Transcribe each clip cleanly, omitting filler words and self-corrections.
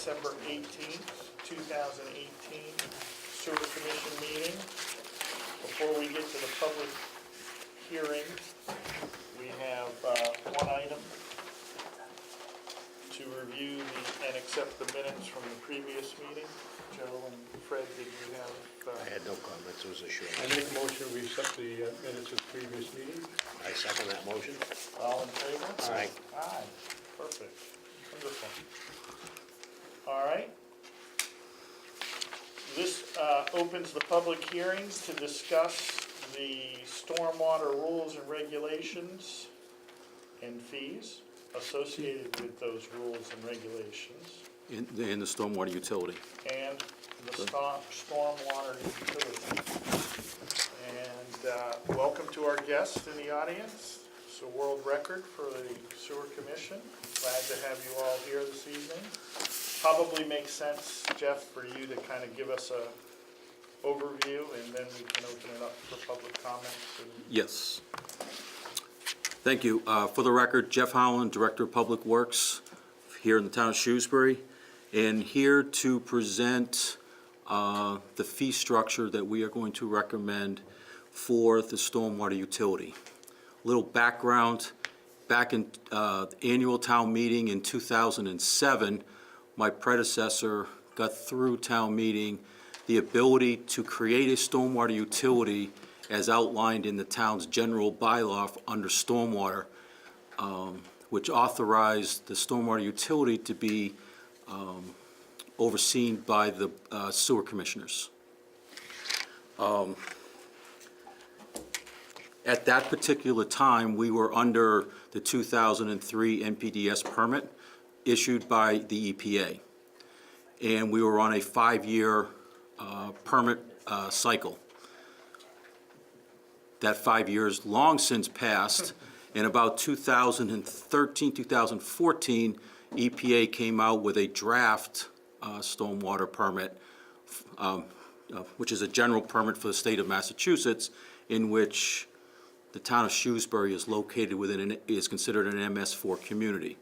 December 18th, 2018 Sewer Commission meeting. Before we get to the public hearing, we have one item to review and accept the minutes from the previous meeting. Joe and Fred, did you have? I had no comments, it was a short. I make a motion we accept the minutes of the previous meeting. I second that motion. All in favor? Aye. Aye, perfect, wonderful. All right. This opens the public hearing to discuss the stormwater rules and regulations and fees associated with those rules and regulations, in the stormwater utility. and the stormwater utility. And welcome to our guests in the audience. It's a world record for the Sewer Commission. Glad to have you all here this evening. Probably makes sense, Jeff, for you to kind of give us a overview, and then we can open it up for public comments. Yes. Thank you. For the record, Jeff Howland, Director of Public Works here in the town of Shrewsbury, and here to present the fee structure that we are going to recommend for the stormwater utility. A little background, back in the annual town meeting in 2007, my predecessor got through town meeting the ability to create a stormwater utility as outlined in the town's general bylaw under stormwater, which authorized the stormwater utility to be overseen by the sewer commissioners. At that particular time, we were under the 2003 NPDES permit issued by the EPA. And we were on a 5-year permit cycle. That 5 years long since passed. In about 2013, 2014, EPA came out with a draft stormwater permit, which is a general permit for the state of Massachusetts, in which the town of Shrewsbury is located within, is considered an MS4 community.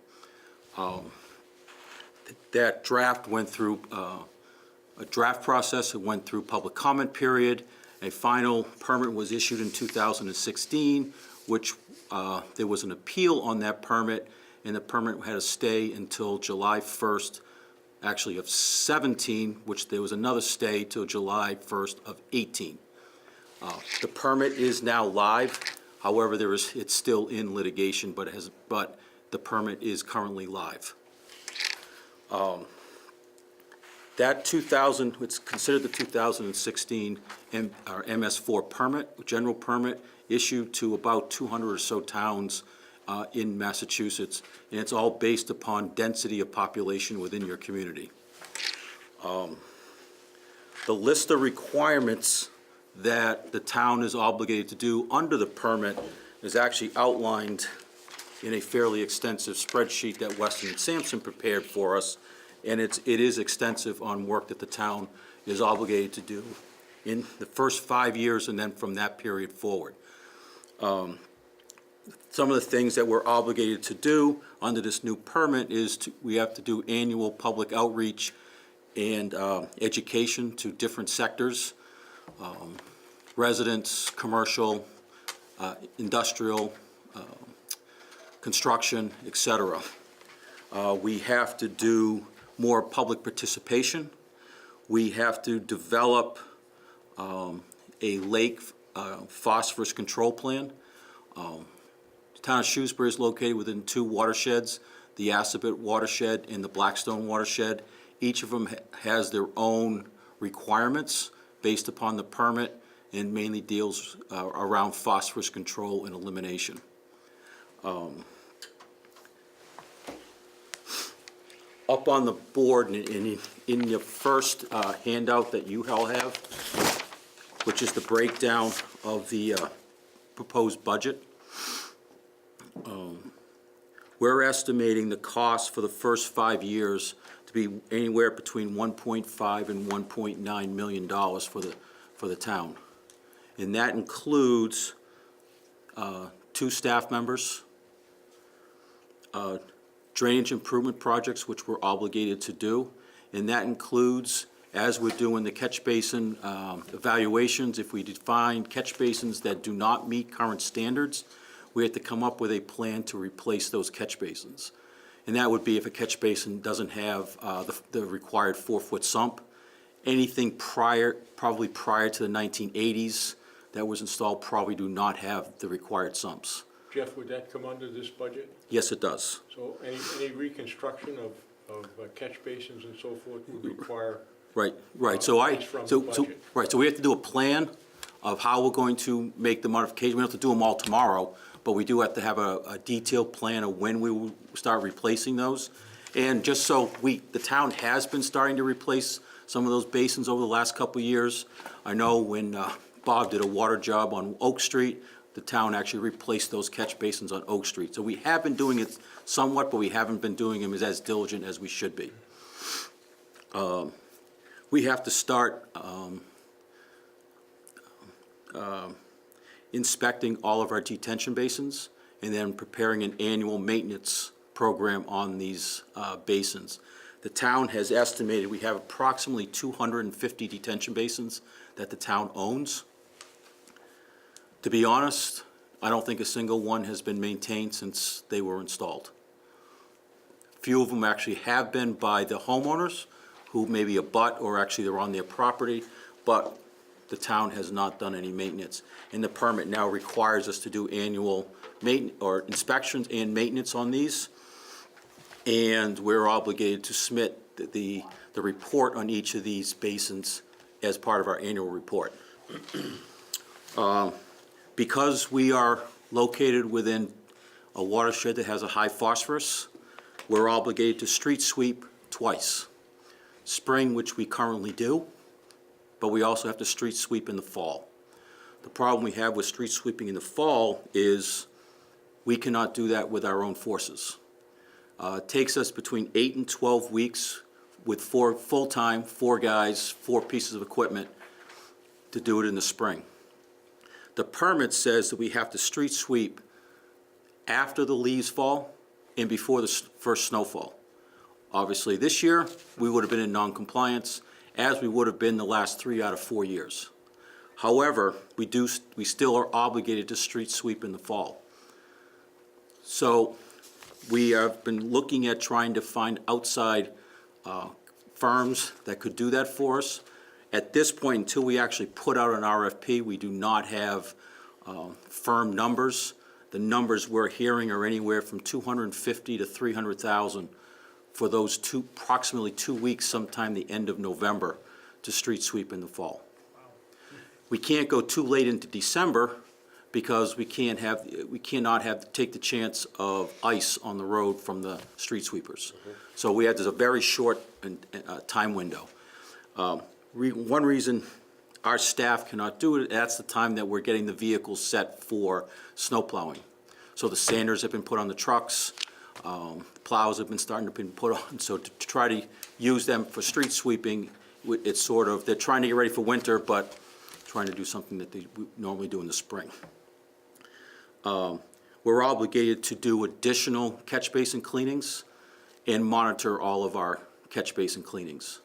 That draft went through a draft process. It went through public comment period. A final permit was issued in 2016, which there was an appeal on that permit, and the permit had to stay until July 1st, actually of 17, which there was another stay till July 1st of 18. The permit is now live. However, it's still in litigation, but the permit is currently live. That it's considered the 2016 MS4 permit, general permit, issued to about 200 or so towns in Massachusetts, and it's all based upon density of population within your community. The list of requirements that the town is obligated to do under the permit is actually outlined in a fairly extensive spreadsheet that Weston and Sampson prepared for us, and it is extensive on work that the town is obligated to do in the first 5 years and then from that period forward. Some of the things that we're obligated to do under this new permit is we have to do annual public outreach and education to different sectors, residents, commercial, industrial, construction, etc. We have to do more public participation. We have to develop a lake phosphorus control plan. The town of Shrewsbury is located within 2 watersheds, the Assabet watershed and the Blackstone watershed. Each of them has their own requirements based upon the permit and mainly deals around phosphorus control and elimination. Up on the board in your first handout that you all have, which is the breakdown of the proposed budget, we're estimating the cost for the first 5 years to be anywhere between $1.5 and $1.9 million for the town. And that includes 2 staff members, drainage improvement projects, which we're obligated to do, and that includes, as we're doing the catch basin evaluations, if we define catch basins that do not meet current standards, we have to come up with a plan to replace those catch basins. And that would be if a catch basin doesn't have the required 4-foot sump. Anything probably prior to the 1980s that was installed probably do not have the required sumps. Jeff, would that come under this budget? Yes, it does. So any reconstruction of catch basins and so forth would require, Right. It's from the budget. So we have to do a plan of how we're going to make the modification. We don't have to do them all tomorrow, but we do have to have a detailed plan of when we will start replacing those. And just so the town has been starting to replace some of those basins over the last couple of years. I know when Bob did a water job on Oak Street, the town actually replaced those catch basins on Oak Street. So we have been doing it somewhat, but we haven't been doing them as diligent as we should be. We have to start inspecting all of our detention basins and then preparing an annual maintenance program on these basins. The town has estimated we have approximately 250 detention basins that the town owns. To be honest, I don't think a single one has been maintained since they were installed. Few of them actually have been by the homeowners, who maybe abut or actually they're on their property, but the town has not done any maintenance. And the permit now requires us to do annual inspections and maintenance on these. And we're obligated to submit the report on each of these basins as part of our annual report. Because we are located within a watershed that has a high phosphorus, we're obligated to street sweep twice. Spring, which we currently do, but we also have to street sweep in the fall. The problem we have with street sweeping in the fall is we cannot do that with our own forces. It takes us between 8 and 12 weeks with full-time, 4 guys, 4 pieces of equipment to do it in the spring. The permit says that we have to street sweep after the leaves fall and before the first snowfall. Obviously, this year, we would have been in non-compliance, as we would have been the last 3 out of 4 years. However, we still are obligated to street sweep in the fall. So we have been looking at trying to find outside firms that could do that for us. At this point, until we actually put out an RFP, we do not have firm numbers. The numbers we're hearing are anywhere from $250,000 to $300,000 for those approximately 2 weeks, sometime the end of November, to street sweep in the fall. We can't go too late into December because we cannot take the chance of ice on the road from the street sweepers. So there's a very short time window. One reason our staff cannot do it, that's the time that we're getting the vehicles set for snow plowing. So the sanders have been put on the trucks, plows have been starting to be put on, so to try to use them for street sweeping, it's they're trying to get ready for winter, but trying to do something that they normally do in the spring. We're obligated to do additional catch basin cleanings and monitor all of our catch basin cleanings.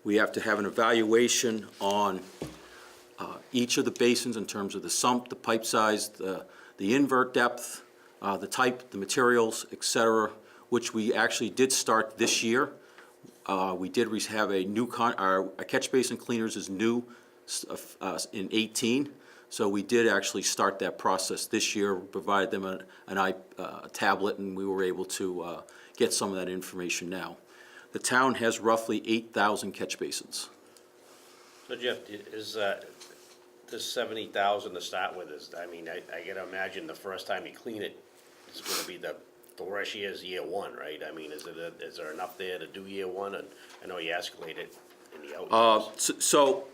We have to have an evaluation on each of the basins in terms of the sump, the pipe size, the invert depth, the type, the materials, etc., which we actually did start this year. We did have a new, our catch basin cleaners is new in 18, so we did actually start that process this year, provided them a tablet, and we were able to get some of that information now. The town has roughly 8,000 catch basins. So Jeff, is this 70,000 to start with, I gotta imagine the first time you clean it, it's gonna be the worst year is year one, right? I mean, is there enough there to do year one? And I know you escalate it in the out years. So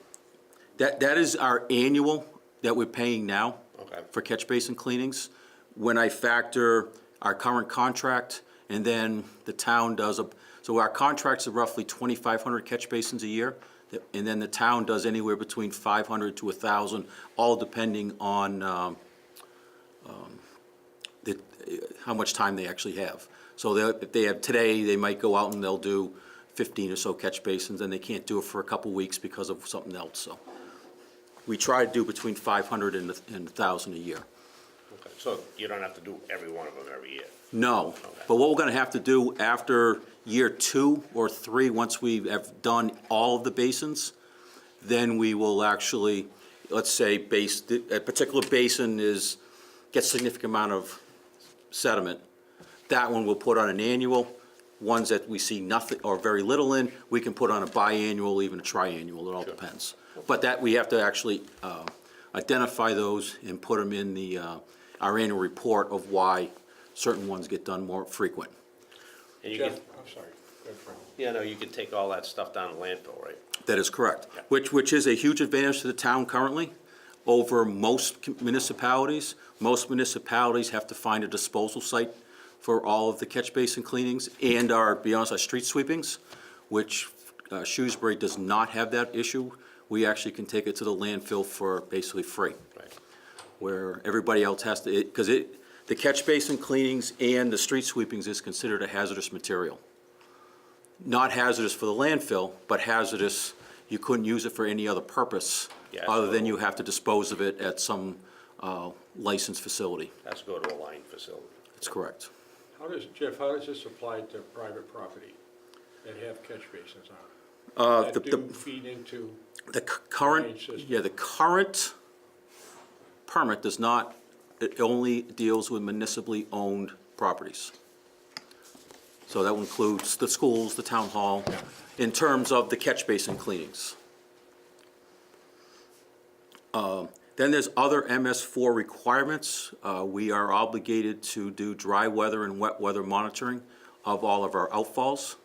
that is our annual that we're paying now. Okay. For catch basin cleanings. When I factor our current contract, and then the town does so our contracts are roughly 2,500 catch basins a year, and then the town does anywhere between 500 to 1,000, all depending on how much time they actually have. So if they have today, they might go out and they'll do 15 or so catch basins, and they can't do it for a couple weeks because of something else, so. We try to do between 500 and 1,000 a year. Okay, so you don't have to do every one of them every year? No, but what we're gonna have to do after year 2 or 3, once we have done all of the basins, then we will actually, let's say, a particular basin gets significant amount of sediment. That one we'll put on an annual. Ones that we see nothing or very little in, we can put on a biannual, even a triannual, it all depends. But that, we have to actually identify those and put them in our annual report of why certain ones get done more frequent. And you Jeff, can, I'm sorry, go ahead, Frank. yeah, no, you can take all that stuff down to landfill, right? That is correct, Yeah. which is a huge advantage to the town currently over most municipalities. Most municipalities have to find a disposal site for all of the catch basin cleanings and our street sweepings, which Shrewsbury does not have that issue. We actually can take it to the landfill for basically free, Right. where everybody else has to, because the catch basin cleanings and the street sweepings is considered a hazardous material. Not hazardous for the landfill, but hazardous, you couldn't use it for any other purpose, Yeah, other than so- you have to dispose of it at some licensed facility. Has to go to a line facility. That's correct. Jeff, how does this apply to private property that have catch basins on it? That do feed into, The current, Drainage system. yeah, the current permit does not, it only deals with municipally owned properties. So that includes the schools, the town hall, in terms of the catch basin cleanings. Then there's other MS4 requirements. We are obligated to do dry weather and wet weather monitoring of all of our outfalls.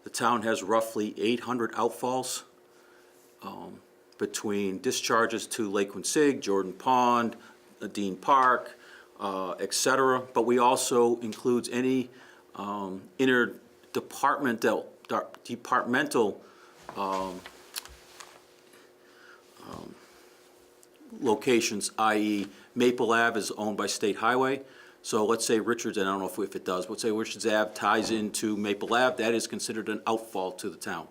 The town has roughly 800 outfalls between discharges to Lake Quincy, Jordan Pond, Dean Park, et cetera. But we also includes any interdepartmental locations, i.e. Maple Ave is owned by State Highway. So let's say Richards, and I don't know if it does, let's say Richards Ave ties into Maple Ave, that is considered an outfall to the town.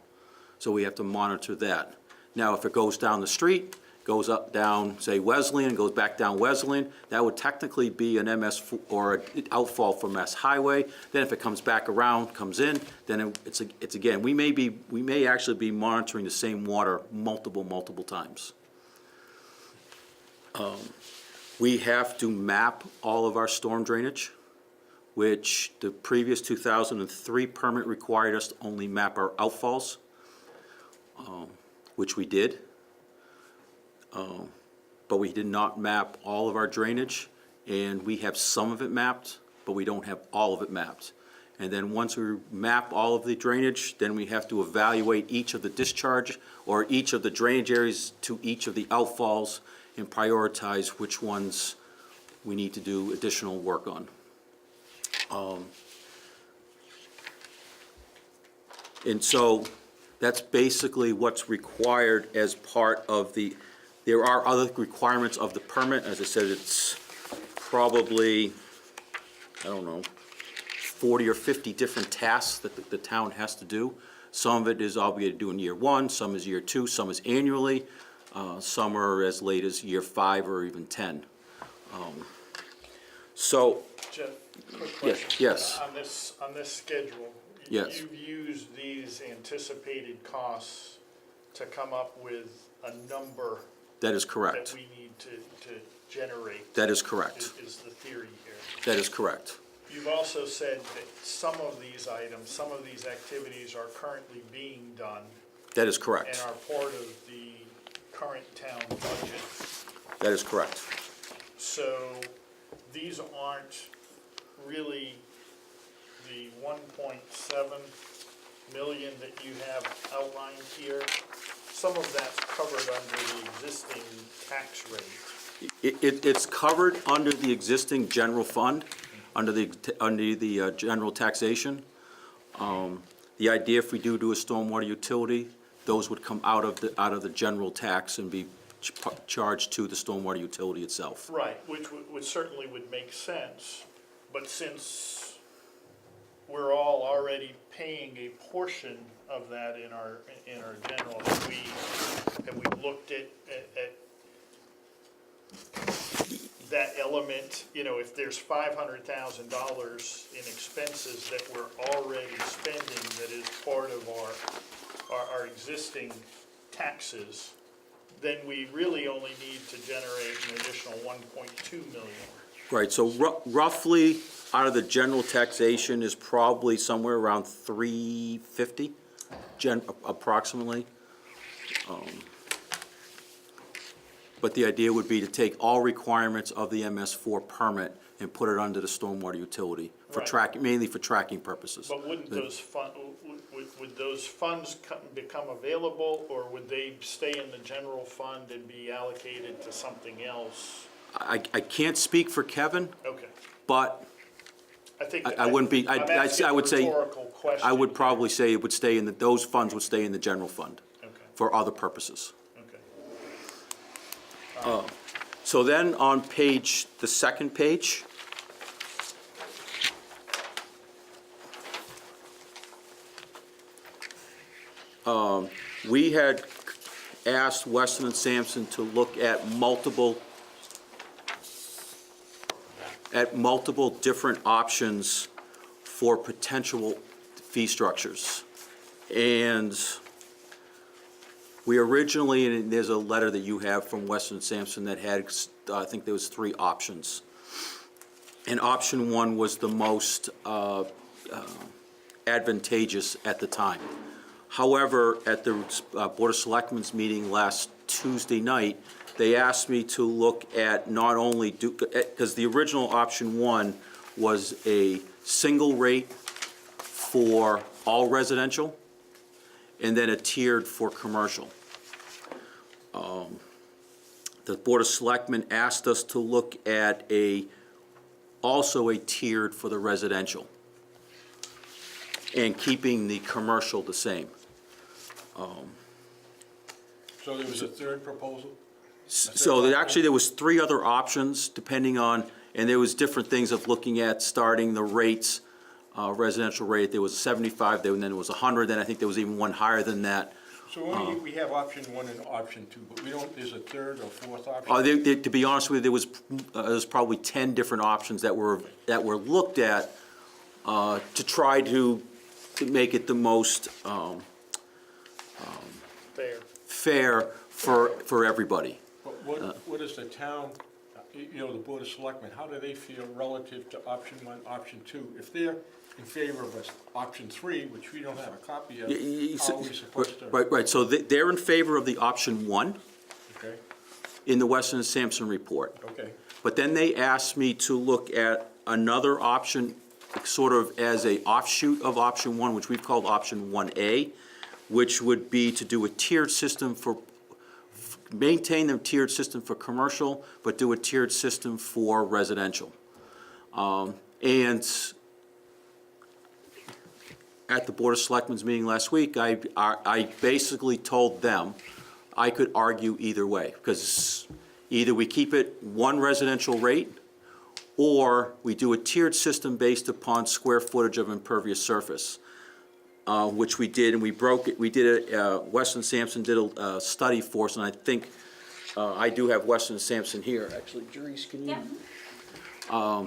So we have to monitor that. Now, if it goes down the street, goes up, down, say Wesleyan, goes back down Wesleyan, that would technically be an MS or an outfall from Mass Highway. Then if it comes back around, comes in, then it's again, we may actually be monitoring the same water multiple times. We have to map all of our storm drainage, which the previous 2003 permit required us to only map our outfalls, which we did. But we did not map all of our drainage, and we have some of it mapped, but we don't have all of it mapped. And then once we map all of the drainage, then we have to evaluate each of the discharge or each of the drainage areas to each of the outfalls and prioritize which ones we need to do additional work on. And so that's basically what's required as part of there are other requirements of the permit. As I said, it's probably, I don't know, 40 or 50 different tasks that the town has to do. Some of it is obligated to do in year 1, some is year 2, some is annually. Some are as late as year 5 or even 10. So, Jeff, quick yes, question. yes, On this schedule, Yes. you've used these anticipated costs to come up with a number that is that correct. we need to generate. That is correct. Is the theory here. That is correct. You've also said that some of these items, some of these activities are currently being done That is and correct. are part of the current town budget. That is correct. So these aren't really the 1.7 million that you have outlined here. Some of that's covered under the existing tax rate. It's covered under the existing general fund, under the general taxation. The idea, if we do a stormwater utility, those would come out of the general tax and be charged to the stormwater utility itself. Right, which would certainly would make sense, but since we're all already paying a portion of that in our general? Have we looked at that element, you know, if there's $500,000 in expenses that we're already spending that is part of our existing taxes, then we really only need to generate an additional 1.2 million. Right, so roughly, out of the general taxation is probably somewhere around 350, approximately. But the idea would be to take all requirements of the MS4 permit and put it under the stormwater utility for Right. mainly for tracking purposes. But wouldn't those would those funds become available, or would they stay in the general fund and be allocated to something else? I can't speak for Kevin, Okay. but I think. I wouldn't be, I'm asking I would a say, rhetorical question I would here. probably say it would stay in those funds would stay in the general fund Okay, for other purposes. okay. So then on the second page, we had asked Weston and Sampson to look at multiple different options for potential fee structures. And we originally, and there's a letter that you have from Weston and Sampson that had, I think there was 3 options. And option 1 was the most advantageous at the time. However, at the Board of Selectmen's meeting last Tuesday night, they asked me to look at not only because the original option 1 was a single rate for all residential, and then a tiered for commercial. The Board of Selectmen asked us to look at also a tiered for the residential, and keeping the commercial the same. So there was a third proposal? So there was 3 other options depending on, and there was different things of looking at starting the rates, residential rate. There was 75, and then there was 100, then I think there was even one higher than that. So we have option 1 and option 2, but we don't, there's a third or fourth option? To be honest with you, there was probably 10 different options that were looked at to try to make it the most fair for everybody. But what is the town, the Board of Selectmen, how do they feel relative to option 1, option 2? If they're in favor of option 3, which we don't have a copy of, how are we supposed to? Right, so they're in favor of the option 1 Okay, in the Weston and Sampson report. okay. But then they asked me to look at another option, sort of as a offshoot of option 1, which we've called option 1A, which would be to do a tiered system maintain the tiered system for commercial, but do a tiered system for residential. And at the Board of Selectmen's meeting last week, I basically told them I could argue either way, because either we keep it one residential rate, or we do a tiered system based upon square footage of impervious surface, which we did, and we broke it. We did it, Weston Sampson did a study for us, and I think I do have Weston Sampson here, actually. Jerice, can you? Yeah.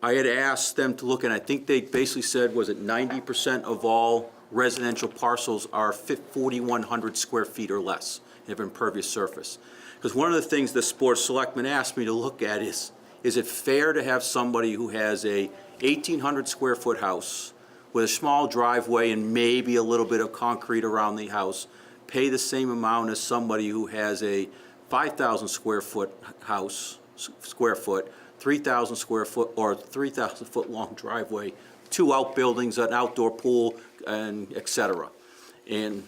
I had asked them to look, and I think they basically said, was it 90% of all residential parcels are 4,100 square feet or less of impervious surface? Because one of the things the Board of Selectmen asked me to look at is it fair to have somebody who has a 1,800 square foot house with a small driveway and maybe a little bit of concrete around the house pay the same amount as somebody who has a 5,000 square foot house, 3,000 square foot, or 3,000 foot long driveway, 2 outbuildings, an outdoor pool, and et cetera. And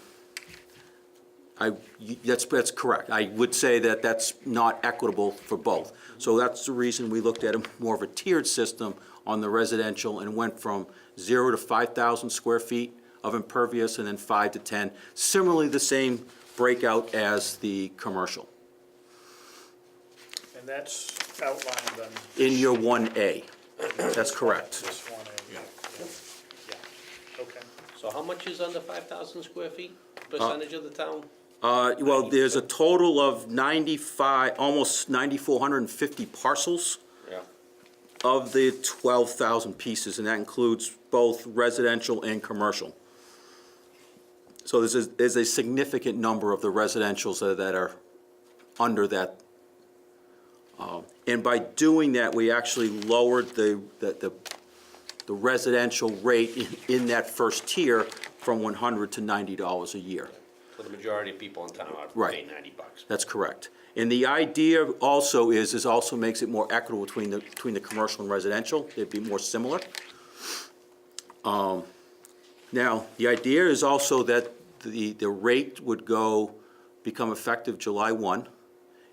that's correct. I would say that that's not equitable for both. So that's the reason we looked at more of a tiered system on the residential and went from 0 to 5,000 square feet of impervious, and then 5 to 10. Similarly, the same breakout as the commercial. And that's outlined on. In your 1A, that's correct. This 1A, yeah. Okay. So how much is under 5,000 square feet, percentage of the town? Well, there's a total of 95, almost 9,450 parcels Yeah. of the 12,000 pieces, and that includes both residential and commercial. So there's a significant number of the residentials that are under that. And by doing that, we actually lowered the residential rate in that first tier from $100 to $90 a year. So the majority of people in town are Right. paying $90. That's correct. And the idea also is also makes it more equitable between the commercial and residential. They'd be more similar. Now, the idea is also that the rate would become effective July 1,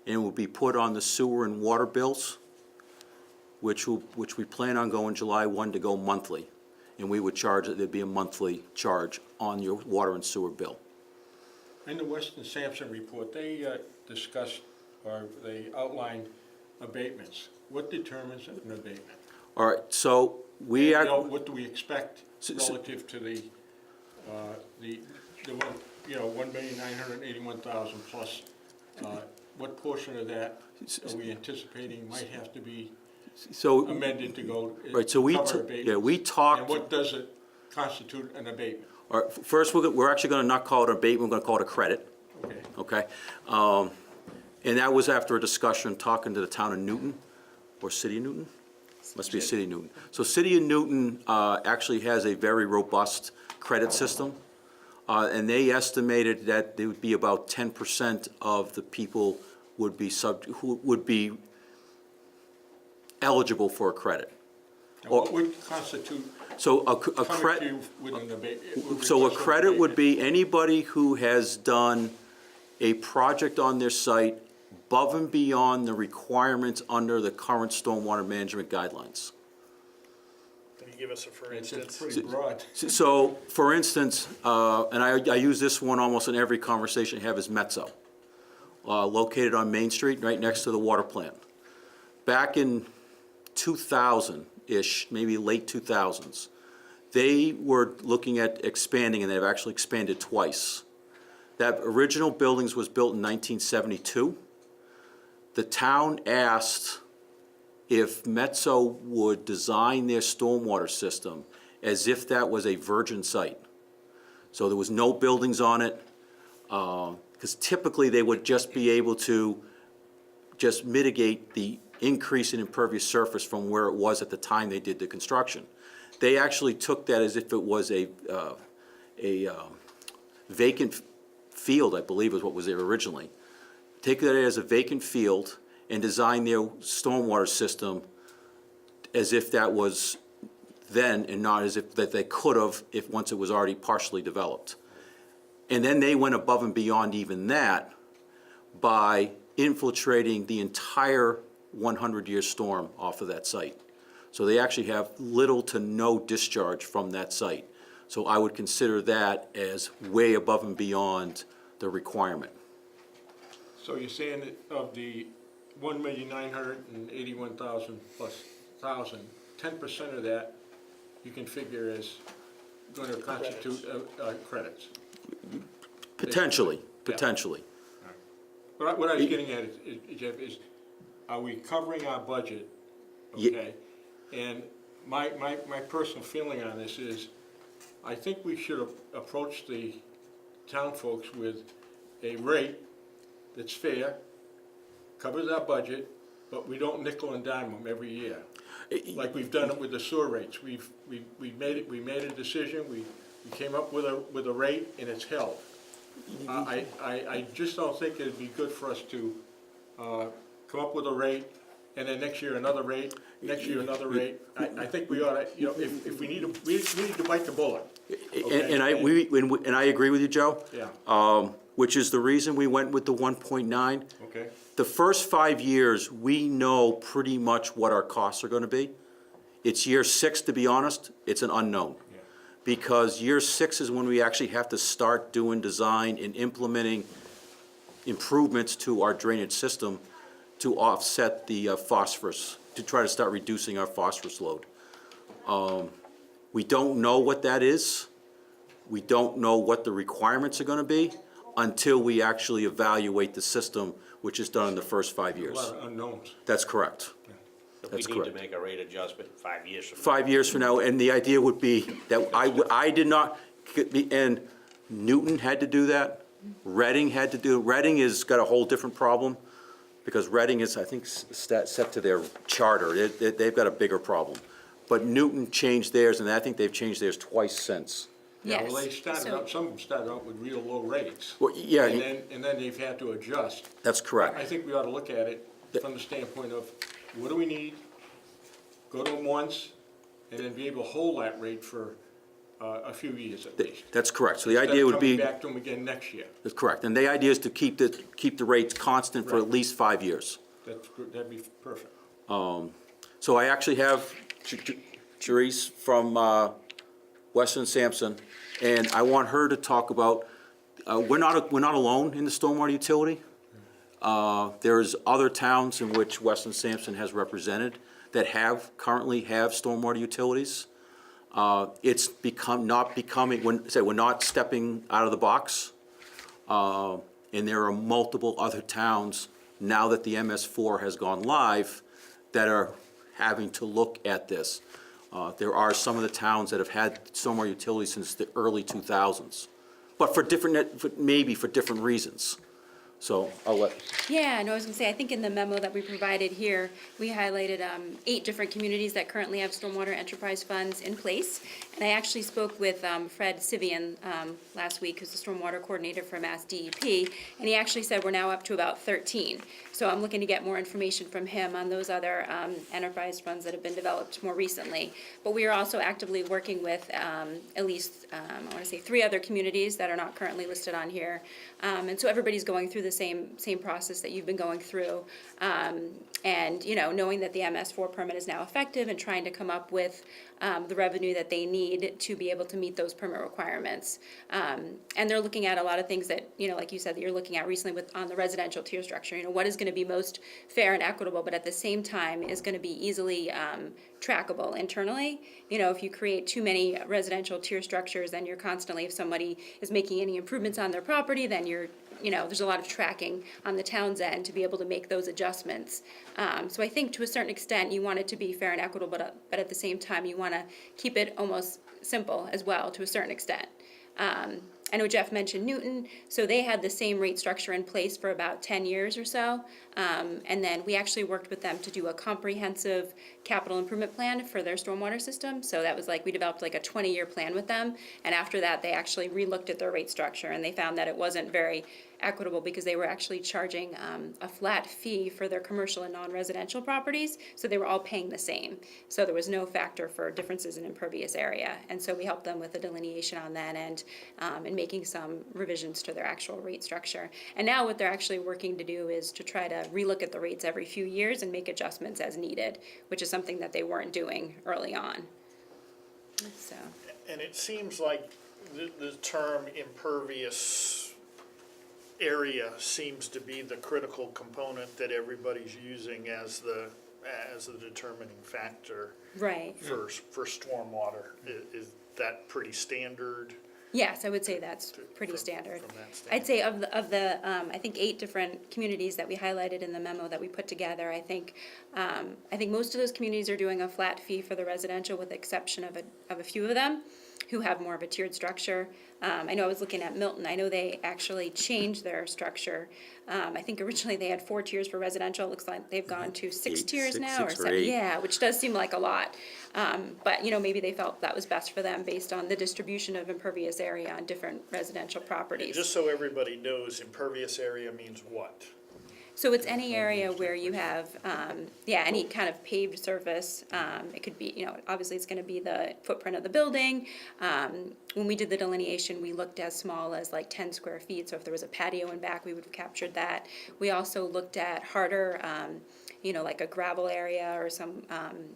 and will be put on the sewer and water bills, which we plan on going July 1 to go monthly. And we would charge, there'd be a monthly charge on your water and sewer bill. In the Weston Sampson report, they discussed, or they outlined abatements. What determines an abatement? All right, so we And, are. what do we expect relative to the one, 1,981,000 plus? What portion of that are we anticipating might have to be So, amended to go right, so cover abatements? we talked. And what does it constitute an abatement? All right, first, we're actually gonna not call it an abatement, we're gonna call it a credit, Okay. okay? And that was after a discussion, talking to the town of Newton, or City of Newton? Must be City of Newton. So City of Newton actually has a very robust credit system, and they estimated that there would be about 10% of the people who would be eligible for a credit. And what would constitute So a coming to credit. you with an abatement? So a credit would be anybody who has done a project on their site above and beyond the requirements under the current stormwater management guidelines. Can you give us a for It's instance? pretty broad. So, for instance, and I use this one almost in every conversation I have, is Mezzo, located on Main Street, right next to the water plant. Back in 2000-ish, maybe late 2000s, they were looking at expanding, and they've actually expanded twice. That original buildings was built in 1972. The town asked if Mezzo would design their stormwater system as if that was a virgin site. So there was no buildings on it, because typically they would just be able to just mitigate the increase in impervious surface from where it was at the time they did the construction. They actually took that as if it was a vacant field, I believe is what was there originally. Take that as a vacant field and design their stormwater system as if that was then, and not as if that they could have if once it was already partially developed. And then they went above and beyond even that by infiltrating the entire 100-year storm off of that site. So they actually have little to no discharge from that site. So I would consider that as way above and beyond the requirement. So you're saying that of the 1,981,000 plus 10% of that you can figure is going to constitute credits? Potentially, Yeah. potentially. What I was getting at is, Jeff, is are we covering our budget, Ye- okay? And my personal feeling on this is, I think we should approach the town folks with a rate that's fair, covers our budget, but we don't nickel and dime them every year. Like we've done it with the sewer rates. We made a decision, we came up with a rate, and it's held. I just don't think it'd be good for us to come up with a rate, and then next year another rate, next year another rate. I think we ought to, if we need to, we need to bite the bullet. Okay? And I agree with you, Joe. Yeah, Which is the reason we went with the 1.9. okay, The first 5 years, we know pretty much what our costs are gonna be. It's year 6, to be honest, it's an unknown. yeah. Because year 6 is when we actually have to start doing design and implementing improvements to our drainage system to offset the phosphorus, to try to start reducing our phosphorus load. We don't know what that is. we don't know what the requirements are gonna be until we actually evaluate the system, which is done in the first 5 A years. lot of unknowns. That's correct. If we That's need to correct. make a rate adjustment 5 years from now. 5 years from now, and the idea would be that I did not, and Newton had to do that, Reading had to do, Reading has got a whole different problem, because Reading is, I think, set to their charter, they've got a bigger problem. But Newton changed theirs, and I think they've changed theirs twice since. Yeah, well, they Yes, started so- out, some of them started out with real low rates. Well, yeah, And then they've had to adjust. that's I correct. think we ought to look at it from the standpoint of, what do we need? Go to them once, and then be able to hold that rate for a few years at least. That's correct. So the idea would be, Instead of coming back to them again next year. that's correct. And the idea is to keep the rates constant for at Right. least 5 years. That's good, that'd be perfect. So I actually have Therese from Weston Sampson, and I want her to talk about, we're not alone in the stormwater utility. There's other towns in which Weston Sampson has represented that currently have stormwater utilities. It's we're not stepping out of the box. And there are multiple other towns, now that the MS4 has gone live, that are having to look at this. There are some of the towns that have had stormwater utilities since the early 2000s, but maybe for different reasons. So I'll let, Yeah, no, I was gonna say, I think in the memo that we provided here, we highlighted 8 different communities that currently have stormwater enterprise funds in place. And I actually spoke with Fred Sivian last week, who's the stormwater coordinator for Mass DEP, and he actually said we're now up to about 13. So I'm looking to get more information from him on those other enterprise funds that have been developed more recently. But we are also actively working with at least, I wanna say 3 other communities that are not currently listed on here. And so everybody's going through the same process that you've been going through. And, you know, knowing that the MS4 permit is now effective and trying to come up with the revenue that they need to be able to meet those permit requirements. And they're looking at a lot of things that, you know, like you said, that you're looking at recently on the residential tier structure. You know, what is gonna be most fair and equitable, but at the same time is gonna be easily trackable internally. You know, if you create too many residential tier structures, then you're constantly, if somebody is making any improvements on their property, then you know, there's a lot of tracking on the town's end to be able to make those adjustments. So I think to a certain extent, you want it to be fair and equitable, but at the same time, you want to keep it almost simple as well, to a certain extent. I know Jeff mentioned Newton, so they had the same rate structure in place for about 10 years or so. And then we actually worked with them to do a comprehensive capital improvement plan for their stormwater system. So that was like, we developed like a 20-year plan with them. And after that, they actually re-looked at their rate structure, and they found that it wasn't very equitable because they were actually charging a flat fee for their commercial and non-residential properties. So they were all paying the same. So there was no factor for differences in impervious area. And so we helped them with a delineation on that end, and making some revisions to their actual rate structure. And now what they're actually working to do is to try to relook at the rates every few years and make adjustments as needed, which is something that they weren't doing early on. So, And it seems like the term impervious area seems to be the critical component that everybody's using as the determining factor right. for stormwater. Is that pretty standard? Yes, I would say that's pretty From- standard. from that I'd say of the I think 8 different communities that we highlighted in the memo that we put together, I think most of those communities are doing a flat fee for the residential, with the exception of a few of them who have more of a tiered structure. I know I was looking at Milton, I know they actually changed their structure. I think originally they had 4 tiers for residential, it looks like they've gone to 6 tiers now, or 7, yeah, which does seem like a lot. But, you know, maybe they felt that was best for them based on the distribution of impervious area on different residential And properties. just so everybody knows, impervious area means what? So it's any area where you have, any kind of paved surface. It could be, you know, obviously it's gonna be the footprint of the building. When we did the delineation, we looked as small as like 10 square feet, so if there was a patio in back, we would have captured that. We also looked at harder, you know, like a gravel area or some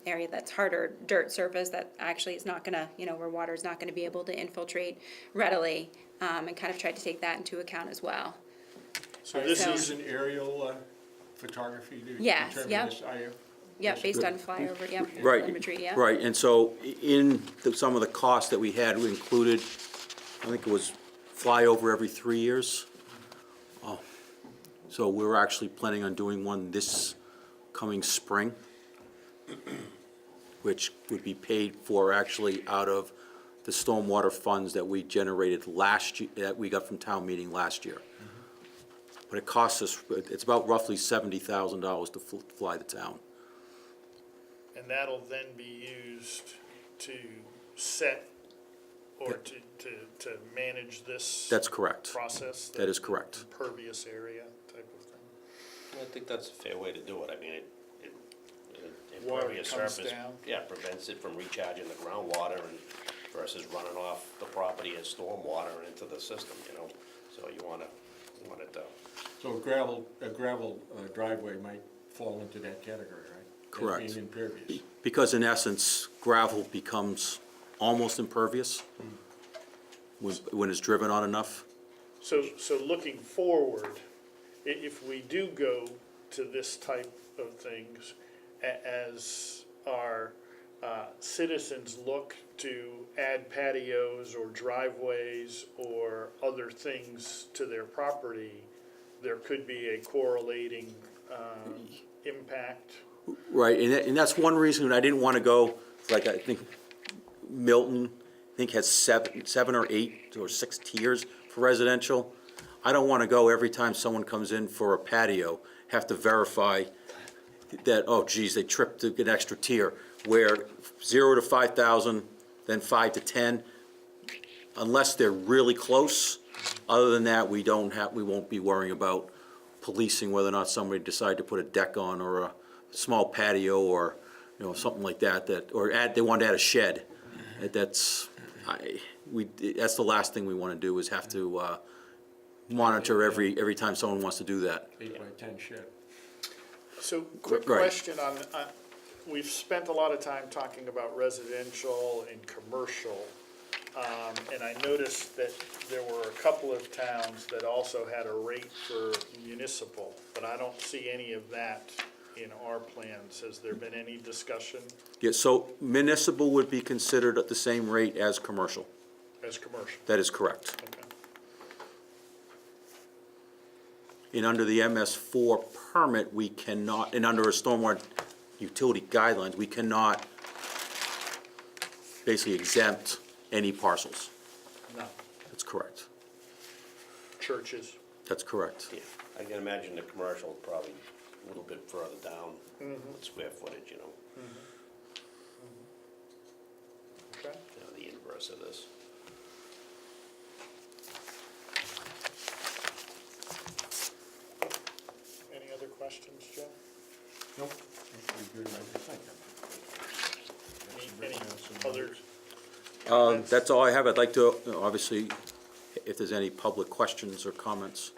area that's harder dirt surface that actually is not gonna, you know, where water is not gonna be able to infiltrate readily, and kind of tried to take that into account as well. So this So- is, an aerial photography to Yes, determine yep. this area? Yep, based on flyover, yep, Right, imagery, yeah. right, and so in some of the costs that we had, we included I think it was flyover every 3 years. So we're actually planning on doing one this coming spring, which would be paid for actually out of the stormwater funds that we generated last year, that we got from town meeting last year. But it costs us, it's about roughly $70,000 to fly the town. And that'll then be used to set or to manage this That's correct. process? That is correct. Impervious area type of thing? I think that's a fair way to do it. I mean, Water impervious comes surface, down. yeah, prevents it from recharging the groundwater and versus running off the property as stormwater into the system, you know? So you want it to, So a gravel driveway might fall into that category, right? As Correct. being impervious. Because in essence, gravel becomes almost impervious when it's driven on enough. So looking forward, if we do go to this type of things, as our citizens look to add patios or driveways or other things to their property, there could be a correlating impact. Right, and that's one reason I didn't want to go, like, I think Milton, I think has seven or 8 or 6 tiers for residential. I don't want to go every time someone comes in for a patio, have to verify that, oh geez, they tripped an extra tier, where 0 to 5,000, then 5 to 10, unless they're really close. Other than that, we won't be worrying about policing whether or not somebody decide to put a deck on or a small patio or, you know, something like that, or they want to add a shed. That's the last thing we want to do, is have to monitor every time someone wants to do that. 8 by 10 shed. So, quick Right. question on, we've spent a lot of time talking about residential and commercial, and I noticed that there were a couple of towns that also had a rate for municipal, but I don't see any of that in our plans. Has there been any discussion Yeah, so municipal would be considered at the same rate as commercial. as commercial? That is correct. Okay. And under the MS4 permit, we cannot, and under a stormwater utility guidelines, we cannot basically exempt any parcels. No, That's correct. churches. That's correct. yeah, I can imagine the commercial probably a little bit further down with square footage, you know, Okay. the inverse of this. Any other questions, Joe? Nope. That's pretty good, I think. Any others? That's all I have. I'd like to, obviously, if there's any public questions or comments.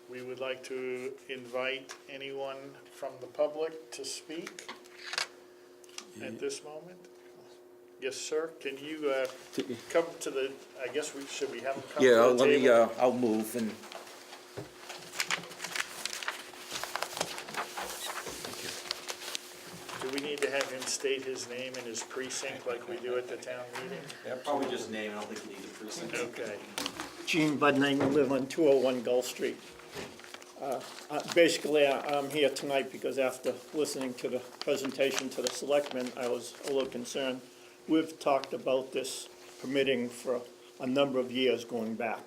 We would like to invite anyone from the public to speak at this moment. Yes, sir. Can you come to the, I guess should we have them come to Yeah, the let me, table? I'll move and. Do we need to have him state his name and his precinct like we do at the town meeting? Probably just name, I don't think you need the precinct. Okay. Gene Budning, I live on 201 Gulf Street. Basically, I'm here tonight because after listening to the presentation to the selectmen, I was a little concerned. We've talked about this permitting for a number of years going back,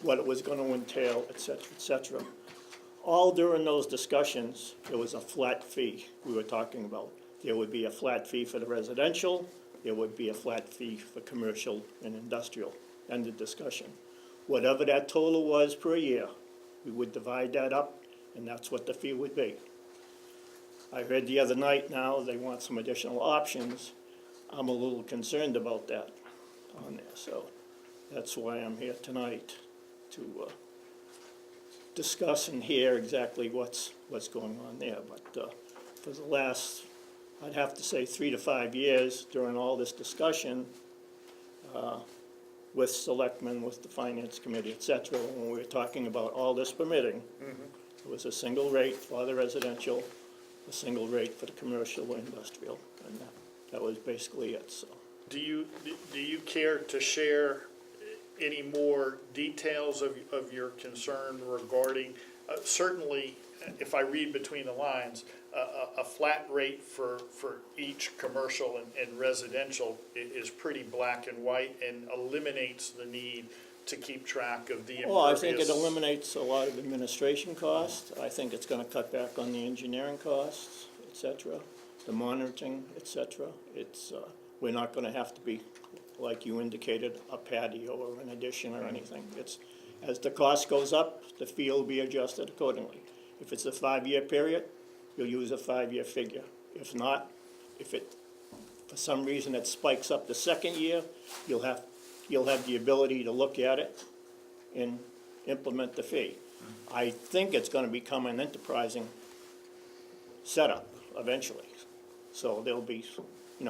what it was going to entail, et cetera, et cetera. All during those discussions, there was a flat fee we were talking about. There would be a flat fee for the residential, there would be a flat fee for commercial and industrial, end of discussion. Whatever that total was per year, we would divide that up, and that's what the fee would be. I heard the other night now they want some additional options. I'm a little concerned about that on there, so that's why I'm here tonight, to discuss and hear exactly what's going on there. But for the last, I'd have to say 3 to 5 years during all this discussion, with selectmen, with the finance committee, et cetera, when we were talking about all this permitting, it was a single rate for the residential, a single rate for the commercial and industrial, and that was basically it, so. Do you care to share any more details of your concern regarding, certainly, if I read between the lines, a flat rate for each commercial and residential is pretty black and white and eliminates the need to keep track of the impervious. Well, I think it eliminates a lot of administration costs. I think it's gonna cut back on the engineering costs, et cetera, the monitoring, et cetera. It's, we're not gonna have to be, like you indicated, a patio or an addition or anything. It's, as the cost goes up, the fee will be adjusted accordingly. If it's a 5-year period, you'll use a 5-year figure. If not, if it, for some reason it spikes up the second year, you'll have the ability to look at it and implement the fee. I think it's gonna become an enterprising setup eventually. So they'll be,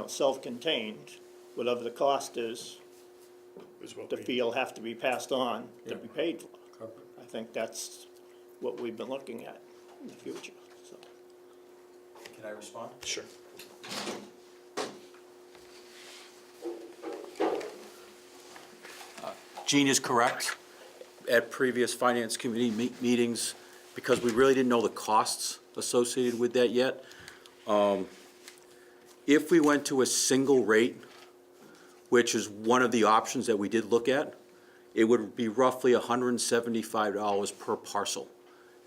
self-contained, whatever the cost is, the fee will have to be passed on to be paid for. I think that's what we've been looking at in the future, so. Can I respond? Sure. Gene is correct. At previous finance committee meetings, because we really didn't know the costs associated with that yet, if we went to a single rate, which is one of the options that we did look at, it would be roughly $175 per parcel.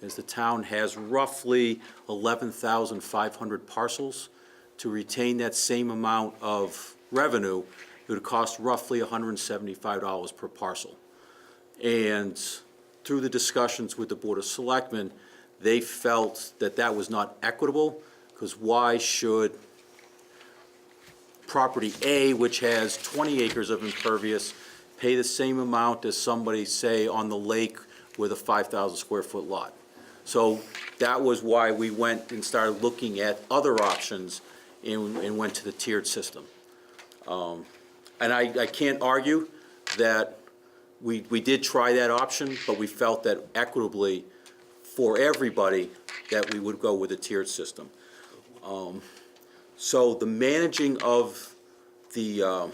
As the town has roughly 11,500 parcels, to retain that same amount of revenue, it would cost roughly $175 per parcel. And through the discussions with the Board of Selectmen, they felt that that was not equitable, because why should property A, which has 20 acres of impervious, pay the same amount as somebody, say, on the lake with a 5,000 square foot lot? So that was why we went and started looking at other options and went to the tiered system. And I can't argue that we did try that option, but we felt that equitably for everybody, that we would go with a tiered system. So the managing of the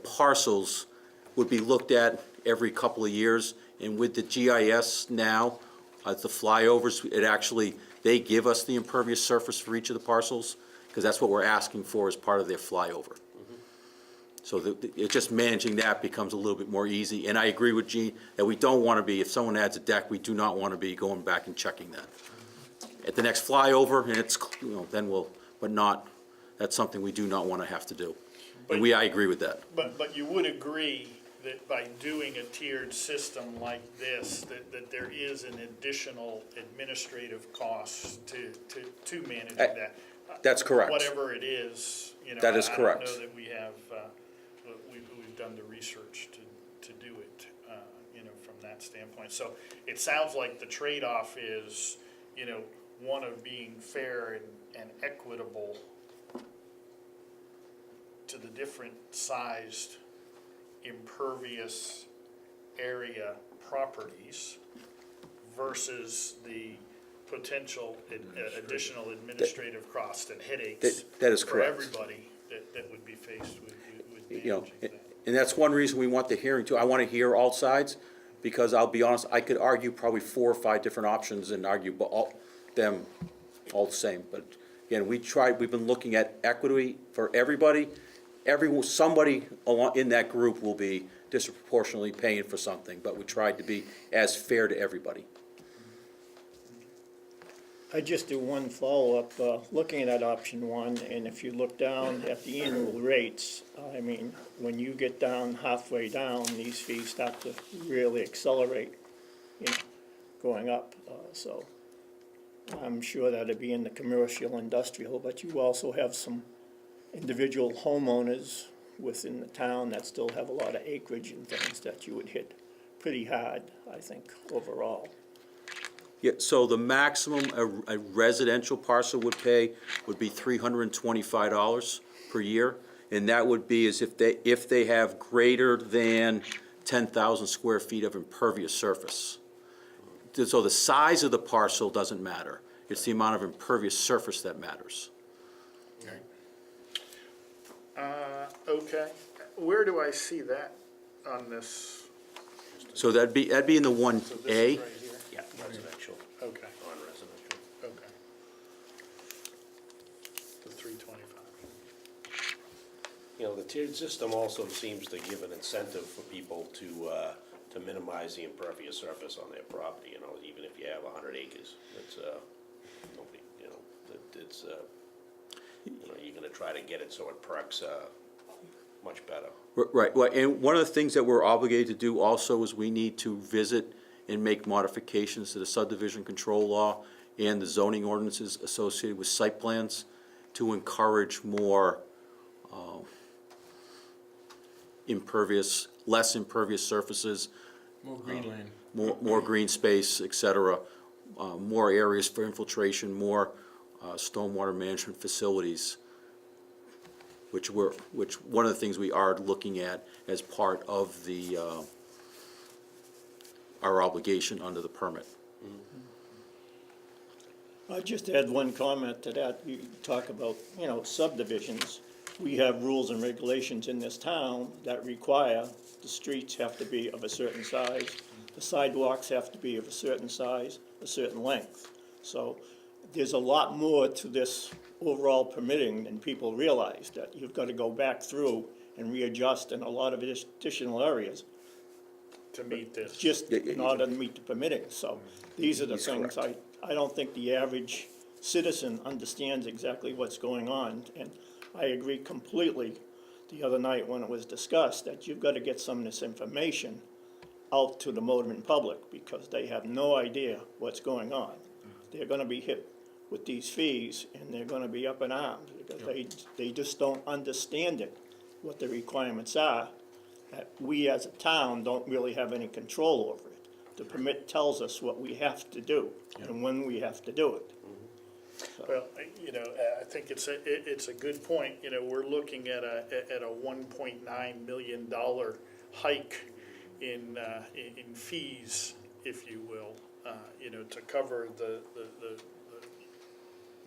parcels would be looked at every couple of years, and with the GIS now, the flyovers, it actually, they give us the impervious surface for each of the parcels, because that's what we're asking for as part of their flyover. So it's just managing that becomes a little bit more easy, and I agree with Gene that we don't want to be, if someone adds a deck, we do not want to be going back and checking that. At the next flyover, and it's, then we'll, but not, that's something we do not want to have to do. And I agree with that. But you would agree that by doing a tiered system like this, that there is an additional administrative cost to managing that? That's correct. Whatever it is, That is correct. I don't know that we have, we've done the research to do it, from that standpoint. So it sounds like the trade-off is, one of being fair and equitable to the different sized impervious area properties versus the potential additional administrative cost and headaches That is for correct. everybody that would be faced with You know, managing that. and that's one reason we want the hearing too. I want to hear all sides, because I'll be honest, I could argue probably 4 or 5 different options and argue them all the same. But again, we've been looking at equity for everybody. Somebody in that group will be disproportionately paying for something, but we tried to be as fair to everybody. I just do one follow-up, looking at option 1, and if you look down at the annual rates, I mean, when you get down halfway down, these fees start to really accelerate, going up, so I'm sure that'd be in the commercial, industrial, but you also have some individual homeowners within the town that still have a lot of acreage and things that you would hit pretty hard, I think, overall. Yeah, so the maximum a residential parcel would pay would be $325 per year, and that would be as if they have greater than 10,000 square feet of impervious surface. So the size of the parcel doesn't matter. It's the amount of impervious surface that matters. Okay, where do I see that on this? So that'd be in the one So this A. is right here? Yeah, residential, Okay, non-residential. okay. The 325. You know, the tiered system also seems to give an incentive for people to minimize the impervious surface on their property, you know, even if you have 100 acres. It's, nobody, you know, it's, you know, you're gonna try to get it so it perks, much better. Right, well, and one of the things that we're obligated to do also is we need to visit and make modifications to the subdivision control law and the zoning ordinances associated with site plans to encourage more less impervious surfaces, More greenland. more green space, et cetera, more areas for infiltration, more stormwater management facilities, which one of the things we are looking at as part of our obligation under the permit. I just add one comment to that. You talk about, subdivisions. We have rules and regulations in this town that require the streets have to be of a certain size, the sidewalks have to be of a certain size, a certain length. So there's a lot more to this overall permitting than people realize, that you've got to go back through and readjust in a lot of additional areas, To meet this. just in order to meet the permitting. So these are the He's things I don't think the average citizen understands exactly what's going on. And I agree completely the other night when it was discussed that you've got to get some of this information out to the motoring public because they have no idea what's going on. They're gonna be hit with these fees and they're gonna be up in arms because they just don't understand it, what the requirements are, that we as a town don't really have any control over it. The permit tells us what we have to do and when we have to do it. Well, I think it's a good point. We're looking at a $1.9 million hike in fees, if you will, to cover the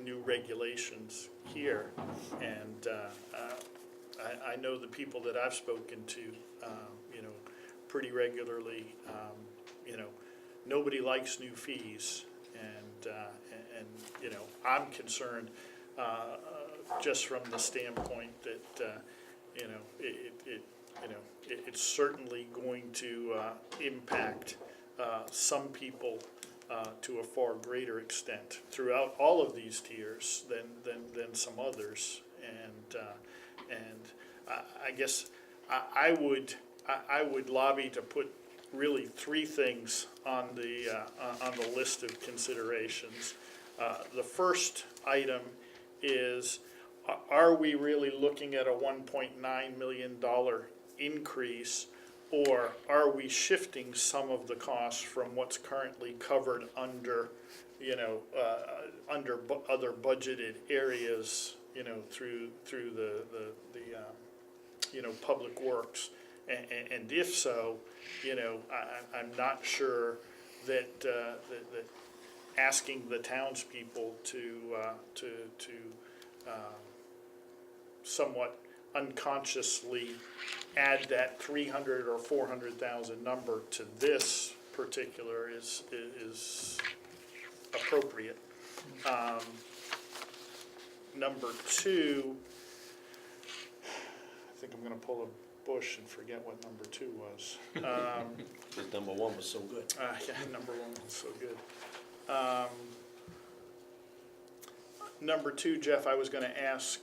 new regulations here. And I know the people that I've spoken to, pretty regularly, nobody likes new fees. And I'm concerned, just from the standpoint that, it's certainly going to impact some people to a far greater extent throughout all of these tiers than some others. And I guess I would lobby to put really three things on the list of considerations. The first item is, are we really looking at a $1.9 million increase, or are we shifting some of the costs from what's currently covered under, other budgeted areas, through the public works? And if so, I'm not sure that that asking the townspeople to somewhat unconsciously add that 300 or 400,000 number to this particular is appropriate. Number two, I think I'm going to pull a bush and forget what number two was. Because number one was so good. Yeah, number one was so good. Number two, Jeff, I was going to ask,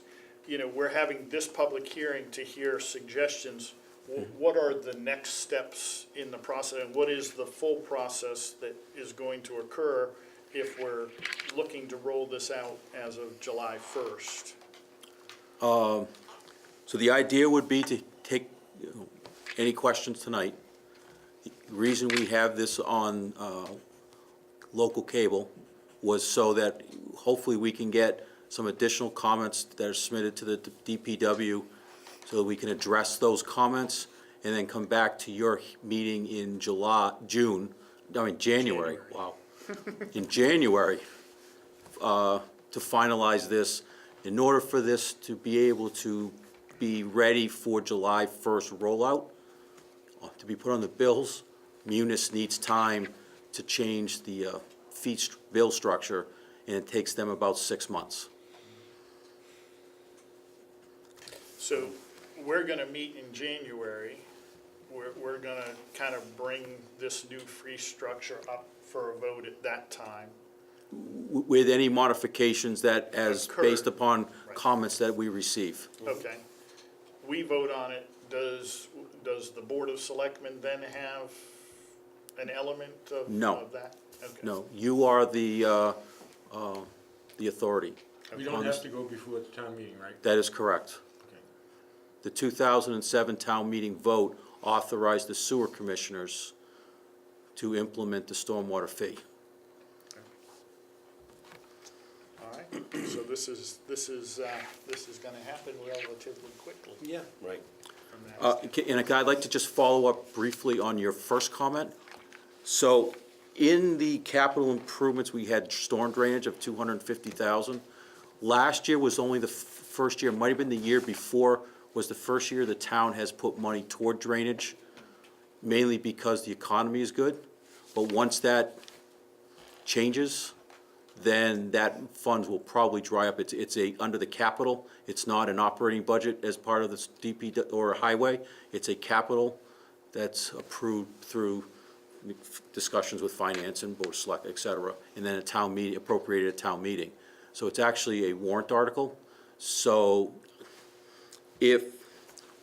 we're having this public hearing to hear suggestions. What are the next steps in the process, and what is the full process that is going to occur if we're looking to roll this out as of July 1st? So the idea would be to take any questions tonight. The reason we have this on local cable was so that hopefully we can get some additional comments that are submitted to the DPW so that we can address those comments and then come back to your meeting in January. Wow. In January, to finalize this. In order for this to be able to be ready for July 1st rollout. To be put on the bills, Munis needs time to change the bill structure, and it takes them about 6 months. So we're gonna meet in January. We're gonna kind of bring this new fee structure up for a vote at that time. With any modifications that, as Occur. based upon Right. comments that we receive. Okay. We vote on it. Does the Board of Selectmen then have an element of No. of that? Okay. No, you are the authority. We don't have to go before the town meeting, right? That is correct. Okay. The 2007 town meeting vote authorized the sewer commissioners to implement the stormwater fee. All right, so this is gonna happen relatively quickly Yeah. Right. from that. And I'd like to just follow up briefly on your first comment. So in the capital improvements, we had storm drainage of 250,000. Last year was only the first year, might have been the year before, was the first year the town has put money toward drainage, mainly because the economy is good. But once that changes, then that funds will probably dry up. It's under the capital. It's not an operating budget as part of this DP or highway. It's a capital that's approved through discussions with finance and board of select, et cetera, and then a town meeting, appropriated at town meeting. So it's actually a warrant article. So if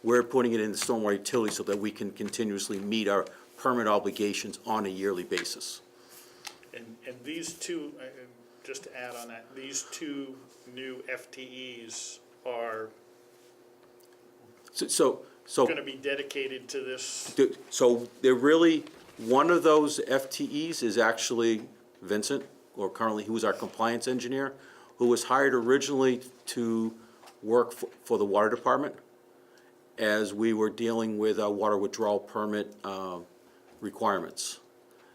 we're putting it in the stormwater utility so that we can continuously meet our permit obligations on a yearly basis. And these two, just to add on that, these two new FTEs are So gonna be dedicated to this. So they're really, one of those FTEs is actually Vincent, or currently, who is our compliance engineer, who was hired originally to work for the water department as we were dealing with our water withdrawal permit requirements.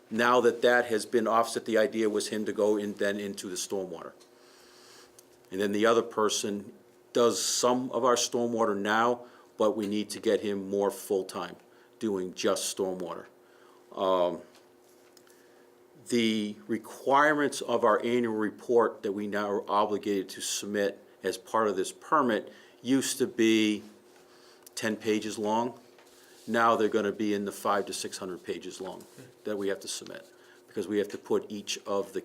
Now that that has been offset, the idea was him to go in then into the stormwater. And then the other person does some of our stormwater now, but we need to get him more full-time, doing just stormwater. The requirements of our annual report that we now are obligated to submit as part of this permit used to be 10 pages long. Now they're gonna be in the 500 to 600 pages long that we have to submit. Because we have to put each of the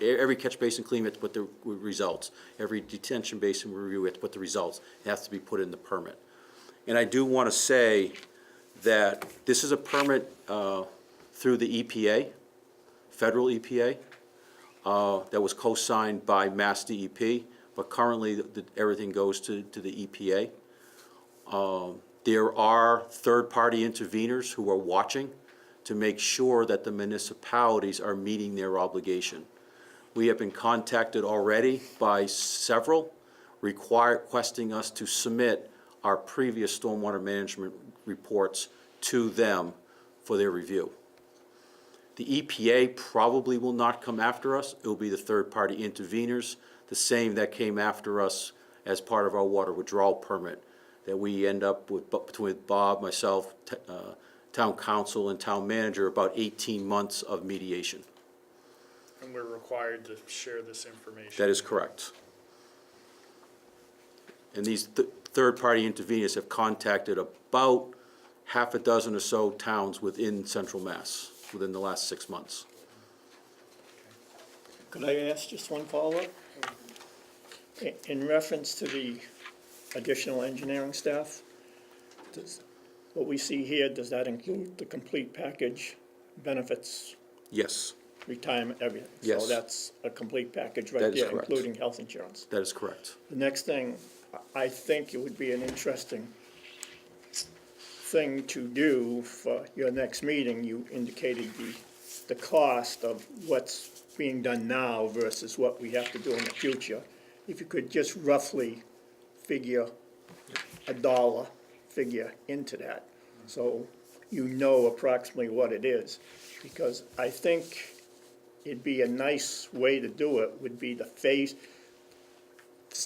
every catch basin clean, we have to put the results. Every detention basin review, we have to put the results. It has to be put in the permit. And I do wanna say that this is a permit through the EPA, federal EPA, that was co-signed by Mass DEP, but currently everything goes to the EPA. There are third-party interveners who are watching to make sure that the municipalities are meeting their obligation. We have been contacted already by several requesting us to submit our previous stormwater management reports to them for their review. The EPA probably will not come after us. It will be the third-party interveners, the same that came after us as part of our water withdrawal permit, that we end up with, between Bob, myself, town council, and town manager, about 18 months of mediation. And we're required to share this information. That is correct. And these third-party interveners have contacted about half a dozen or so towns within central Mass, within the last 6 months. Could I ask just one follow-up? In reference to the additional engineering staff, what we see here, does that include the complete package, benefits, Yes, retirement, everything? Yes. So that's a complete package That right is there, correct. including health insurance. that is correct. The next thing, I think it would be an interesting thing to do for your next meeting. You indicated the cost of what's being done now versus what we have to do in the future. If you could just roughly figure a dollar figure into that, so you know approximately what it is. Because I think it'd be a nice way to do it, would be to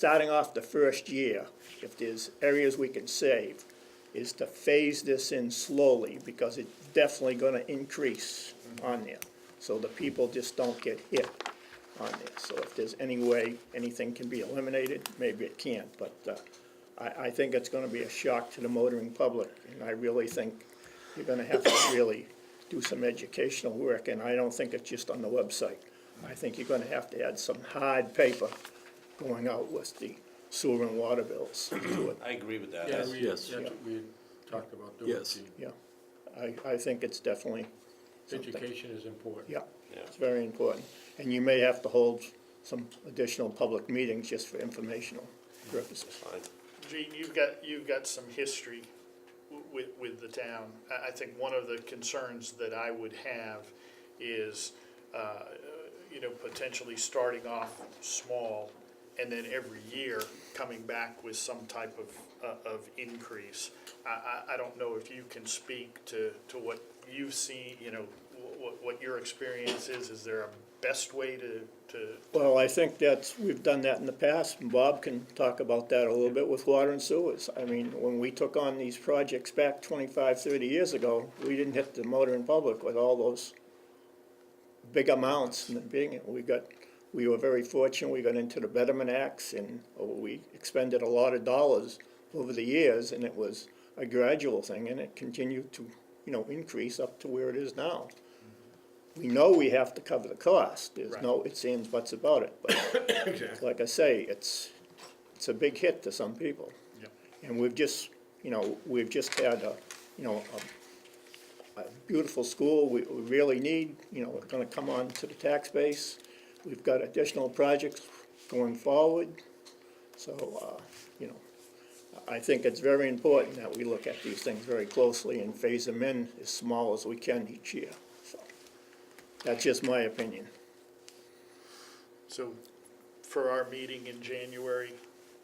starting off the first year, if there's areas we can save, is to phase this in slowly, because it's definitely gonna increase on there. So the people just don't get hit on there. So if there's any way anything can be eliminated, maybe it can't, but, I think it's gonna be a shock to the motoring public, and I really think you're gonna have to really do some educational work, and I don't think it's just on the website. I think you're gonna have to add some hard paper going out with the sewer and water bills to it. I agree with that. Yeah, That's- that's what we had talked about doing. Yes. Yeah, I think it's definitely something. Education is important. Yeah, Yeah. it's very important. And you may have to hold some additional public meetings just for informational purposes. Fine. Gene, you've got some history with the town. I think one of the concerns that I would have is, potentially starting off small and then every year coming back with some type of increase. I don't know if you can speak to what you've seen, what your experience is. Is there a best way to? Well, I think we've done that in the past, and Bob can talk about that a little bit with water and sewers. I mean, when we took on these projects back 25, 30 years ago, we didn't hit the motoring public with all those big amounts. And we were very fortunate, we got into the Betterment Acts, and we expended a lot of dollars over the years, and it was a gradual thing, and it continued to, increase up to where it is now. We know we have to cover the cost, there's no ifs, ands, buts about it, but Exactly. like I say, it's a big hit to some people. Yep. And we've just had a beautiful school, we really need, it's gonna come on to the tax base. We've got additional projects going forward, so, I think it's very important that we look at these things very closely and phase them in as small as we can each year, so. That's just my opinion. So for our meeting in January,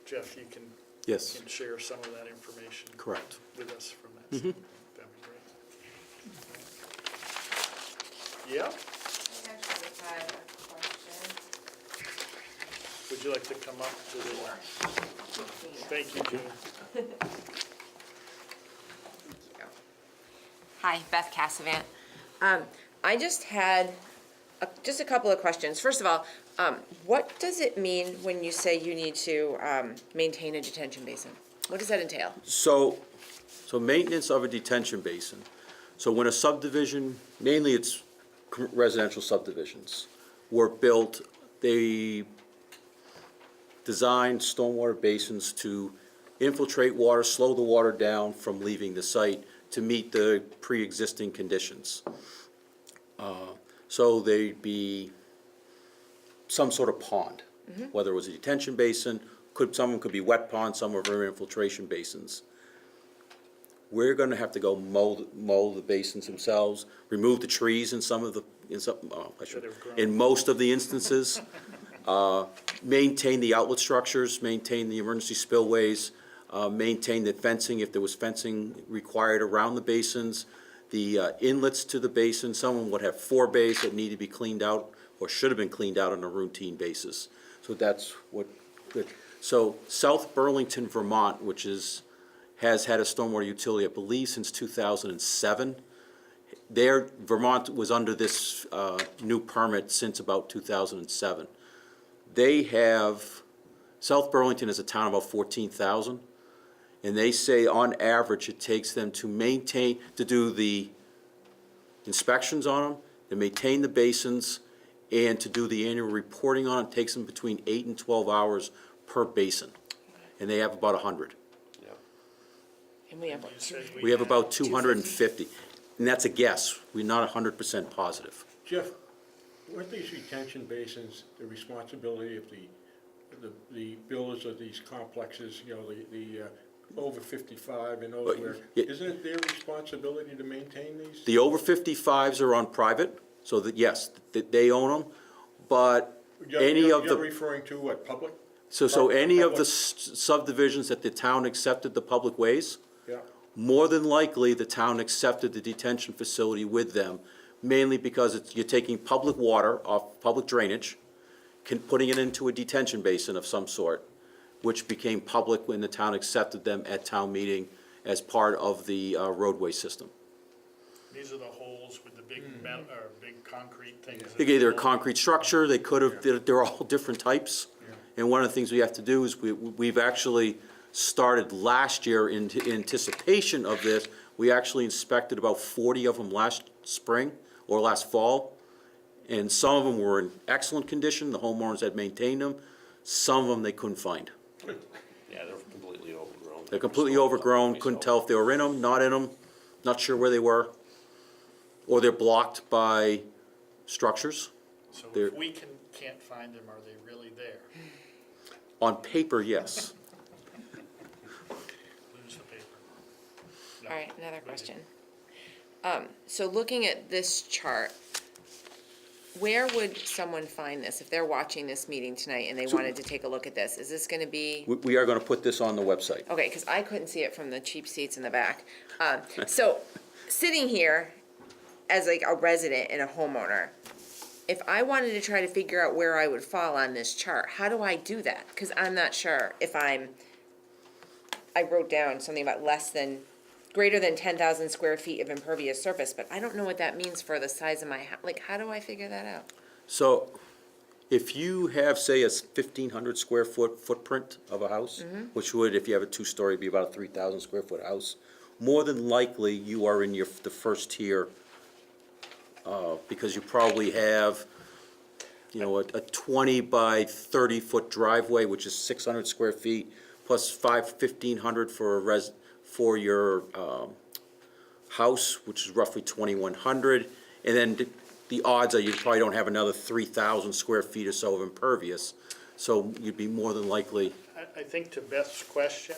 Jeff, you can Yes, share some of that information correct. with us from that. That'd be great. Yeah, I actually had a question. would you like to come up to the, thank you, Gene. Hi, Beth Cassavant. I just had just a couple of questions. First of all, what does it mean when you say you need to maintain a detention basin? What does that entail? So maintenance of a detention basin. So when a subdivision, mainly it's residential subdivisions, were built, they designed stormwater basins to infiltrate water, slow the water down from leaving the site to meet the pre-existing conditions. So they'd be some sort of pond, whether it was a detention basin, some could be wet ponds, some are river infiltration basins. We're gonna have to go mow the basins themselves, remove the trees in in most of the instances. Maintain the outlet structures, maintain the emergency spillways, maintain the fencing if there was fencing required around the basins. The inlets to the basin, someone would have 4 bays that need to be cleaned out or should have been cleaned out on a routine basis. So that's what, so South Burlington, Vermont, which has had a stormwater utility, I believe, since 2007. Vermont was under this new permit since about 2007. They have, South Burlington is a town of about 14,000. And they say on average, it takes them to do the inspections on them, to maintain the basins, and to do the annual reporting on it, takes them between 8 and 12 hours per basin. And they have about 100. Yeah. And we have You said We have about 250, and that's a guess. We're not 100% positive. Jeff, weren't these retention basins the responsibility of the builders of these complexes, the over 55 and those where, yeah. isn't it their responsibility to maintain these? The over 55s are on private, so that, yes, they own them, but any of You're the, referring to what, public? so any of the Public? subdivisions that the town accepted the public ways, Yeah, more than likely, the town accepted the detention facility with them, mainly because you're taking public water off public drainage, putting it into a detention basin of some sort, which became public when the town accepted them at town meeting as part of the roadway system. These are the holes with the big metal, or big concrete things. They gave their concrete structure, they could have, they're all different types. And one of the things we have to do is we've actually started last year in anticipation of this. We actually inspected about 40 of them last spring or last fall. And some of them were in excellent condition, the homeowners had maintained them. Some of them they couldn't find. Yeah, they're completely overgrown. They're completely overgrown, couldn't tell if they were in them, not in them, not sure where they were. Or they're blocked by structures. So They're- if we can't find them, are they really there? On paper, yes. Lose the paper. No. All right, another question. So looking at this chart, where would someone find this if they're watching this meeting tonight and they wanted to take a look at this? Is this gonna be? We are gonna put this on the website. Okay, because I couldn't see it from the cheap seats in the back. So, sitting here as like a resident and a homeowner, if I wanted to try to figure out where I would fall on this chart, how do I do that? Because I'm not sure if I wrote down something about greater than 10,000 square feet of impervious surface, but I don't know what that means for the size of my house. Like, how do I figure that out? So if you have, say, a 1,500 square foot footprint of a house, which would, if you have a two-story, be about a 3,000 square foot house, more than likely you are in the first tier, because you probably have, you know, a 20 by 30 foot driveway, which is 600 square feet, plus 1,500 for your house, which is roughly 2,100, and then the odds are you probably don't have another 3,000 square feet or so of impervious, so you'd be more than likely. I think to Beth's question,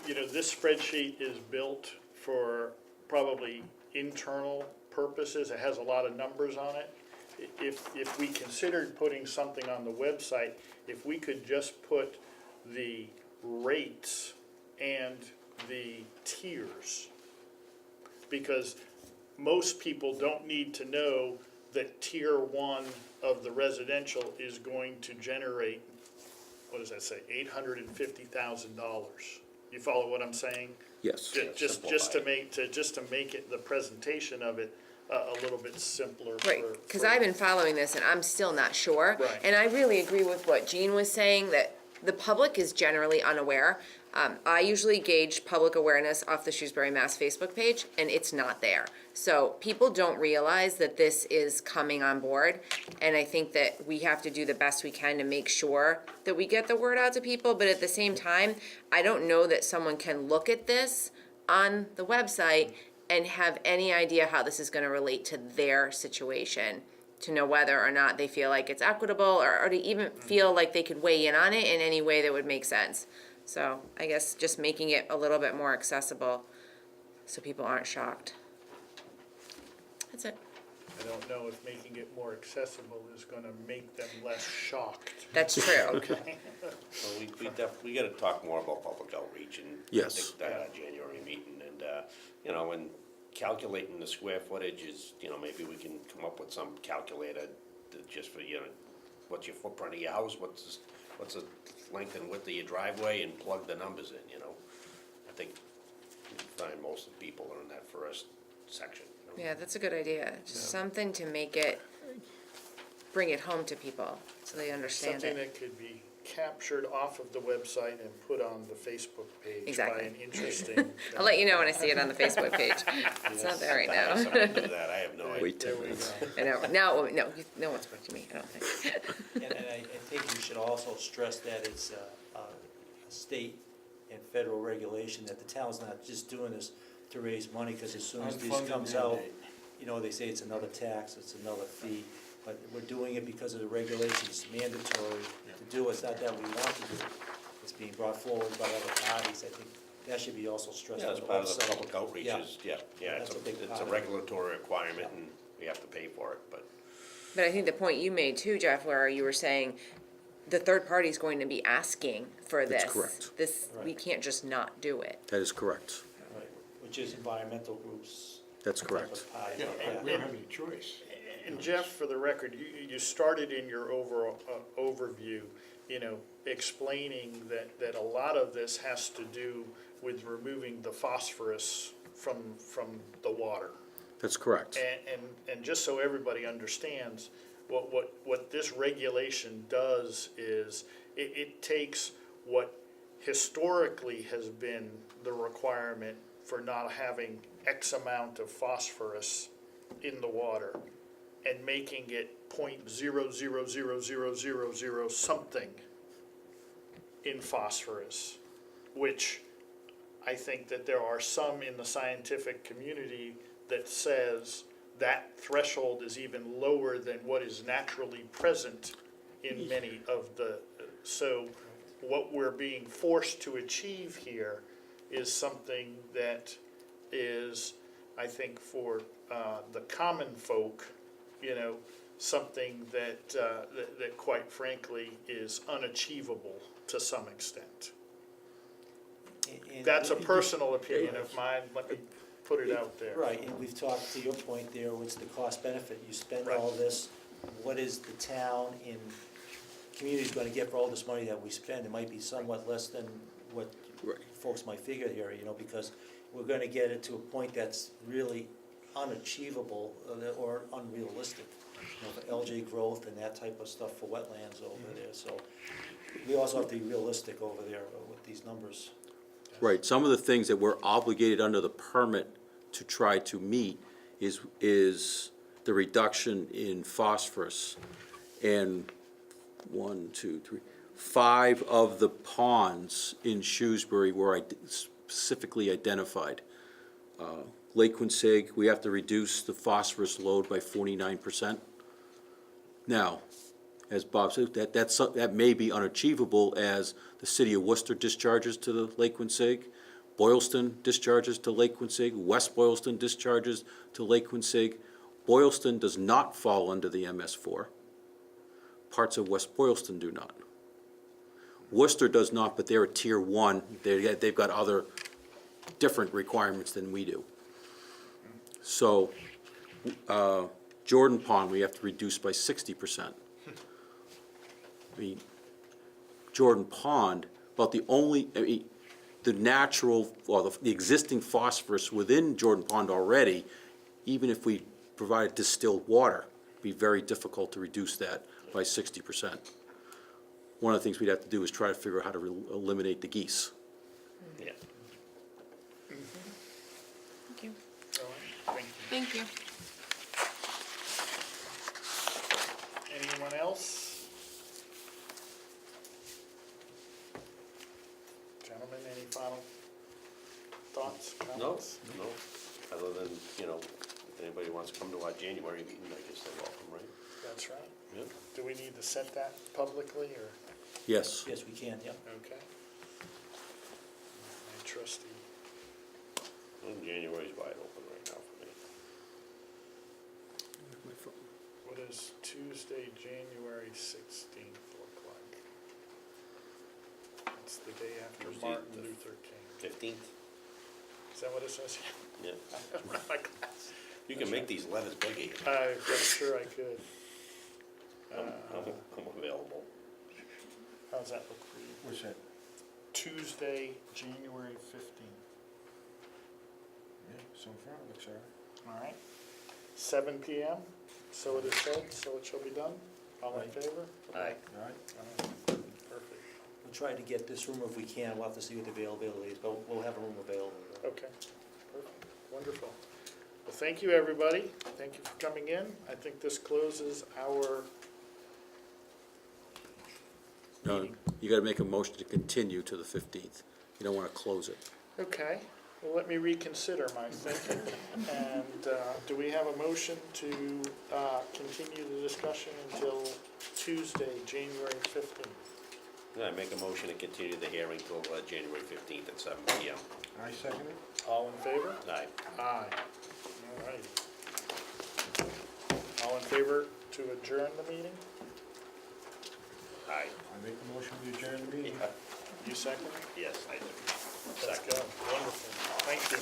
you know, this spreadsheet is built for probably internal purposes. It has a lot of numbers on it. If we considered putting something on the website, if we could just put the rates and the tiers, because most people don't need to know that tier one of the residential is going to generate, what does that say, $850,000. You follow what I'm saying? Yes. Just to make it, the presentation of it a little bit simpler. Right, because I've been following this and I'm still not sure. Right. And I really agree with what Jean was saying, that the public is generally unaware. I usually gauge public awareness off the Shrewsbury Mass Facebook page, and it's not there. So people don't realize that this is coming on board, and I think that we have to do the best we can to make sure that we get the word out to people, but at the same time, I don't know that someone can look at this on the website and have any idea how this is gonna relate to their situation, to know whether or not they feel like it's equitable, or to even feel like they could weigh in on it in any way that would make sense. So I guess just making it a little bit more accessible so people aren't shocked. That's it. I don't know if making it more accessible is gonna make them less shocked. That's true. So we gotta talk more about public outreach and. Yes. I think that our January meeting, and, you know, and calculating the square footage is, you know, maybe we can come up with some calculator that just for, you know, what's your footprint of your house, what's the length and width of your driveway, and plug the numbers in, you know? I think you find most of the people are in that first section, you know? Yeah, that's a good idea. Just something to make it, bring it home to people so they understand Something it. that could be captured off of the website and put on the Facebook page by Exactly. an interesting. I'll let you know when I see it on the Facebook page. It's not there right now. Someone do that, I have no idea. Wait 10 There we minutes. go. I know, now, no one's spoke to me, I don't think. And I think you should also stress that it's a state and federal regulation, that the town's not just doing this to raise money, because as soon as this Unfunded comes out, mandate. you know, they say it's another tax, it's another fee, but we're doing it because of the regulations, mandatory to do it. It's not that we want to do it, it's being brought forward by other parties. I think that should be also stressed Yeah, on as the part of the website. public outreach Yeah. is, yeah, That's a big it's part a of it. regulatory requirement, and we have to pay for it, but. But I think the point you made too, Jeff, where you were saying the third party's going to be asking for this. That's correct. This, we Right. can't just not do it. That is correct. Right, which is environmental groups. That's type correct. of party, Yeah, yeah. we don't have any choice. And Jeff, for the record, you started in your overall overview, explaining that a lot of this has to do with removing the phosphorus from the water. That's correct. And just so everybody understands, what this regulation does is it takes what historically has been the requirement for not having X amount of phosphorus in the water and making it 0.000000 something in phosphorus, which I think that there are some in the scientific community that says that threshold is even lower than what is naturally present in many of the, so what we're being forced to achieve here is something that is, I think, for the common folk, something that quite frankly is unachievable to some extent. And- That's a personal opinion of mine, let me put it out there. Right, and we've talked, to your point there, what's the cost benefit? You spend all this, what is the town and community's gonna get for all this money that we spend? It might be somewhat less than what Right. folks might figure here, because we're gonna get it to a point that's really unachievable or unrealistic. For LJ growth and that type of stuff for wetlands over there, so we also have to be realistic over there with these numbers. Right, some of the things that we're obligated under the permit to try to meet is the reduction in phosphorus. And 5 of the ponds in Shrewsbury were specifically identified. Lake Quinsig, we have to reduce the phosphorus load by 49%. Now, as Bob said, that may be unachievable as the city of Worcester discharges to the Lake Quinsig, Boylston discharges to Lake Quinsig, West Boylston discharges to Lake Quinsig. Boylston does not fall under the MS4. Parts of West Boylston do not. Worcester does not, but they're a tier 1. They've got other different requirements than we do. So, Jordan Pond, we have to reduce by 60%. I mean, Jordan Pond, about the only, the natural, or the existing phosphorus within Jordan Pond already, even if we provided distilled water, it'd be very difficult to reduce that by 60%. One of the things we'd have to do is try to figure out how to eliminate the geese. Yeah. Thank you. Thank you. Thank you. Anyone else? Gentlemen, any final thoughts, No, comments? no, other than, if anybody wants to come to our January meeting, I guess they're welcome, right? That's right. Yeah. Do we need to set that publicly, or, Yes. Yes, we can, yeah. okay? My trustee, Well, January's wide open right now for me. what does Tuesday, January 16th look like? It's the day after Tuesday, Martin the Luther King. 15th? Is that what it says? Yeah. I don't have my glasses. You can make these letters bigger. I'm sure I could. I'm available. How's that look for you? What's that? Tuesday, January 15th, Yeah, so far it looks all right. all right? 7 PM, so it is said, so it shall be done. All in favor? Aye. All right? Perfect. We'll try to get this room if we can, we'll have to see what the availability is, but we'll have a room available. Okay, perfect, wonderful. Well, thank you, everybody. Thank you for coming in. I think this closes our No, meeting. you gotta make a motion to continue to the 15th. You don't wanna close it. Okay, well, let me reconsider my thinking. And do we have a motion to continue the discussion until Tuesday, January 15th? I make a motion to continue the hearing till January 15th at 7 PM. I second it. All in favor? Aye. Aye. All right. All in favor to adjourn the meeting? Aye. I make a motion to adjourn the meeting. Yeah. You second? Yes, I do. Let's go. Wonderful. Thank you.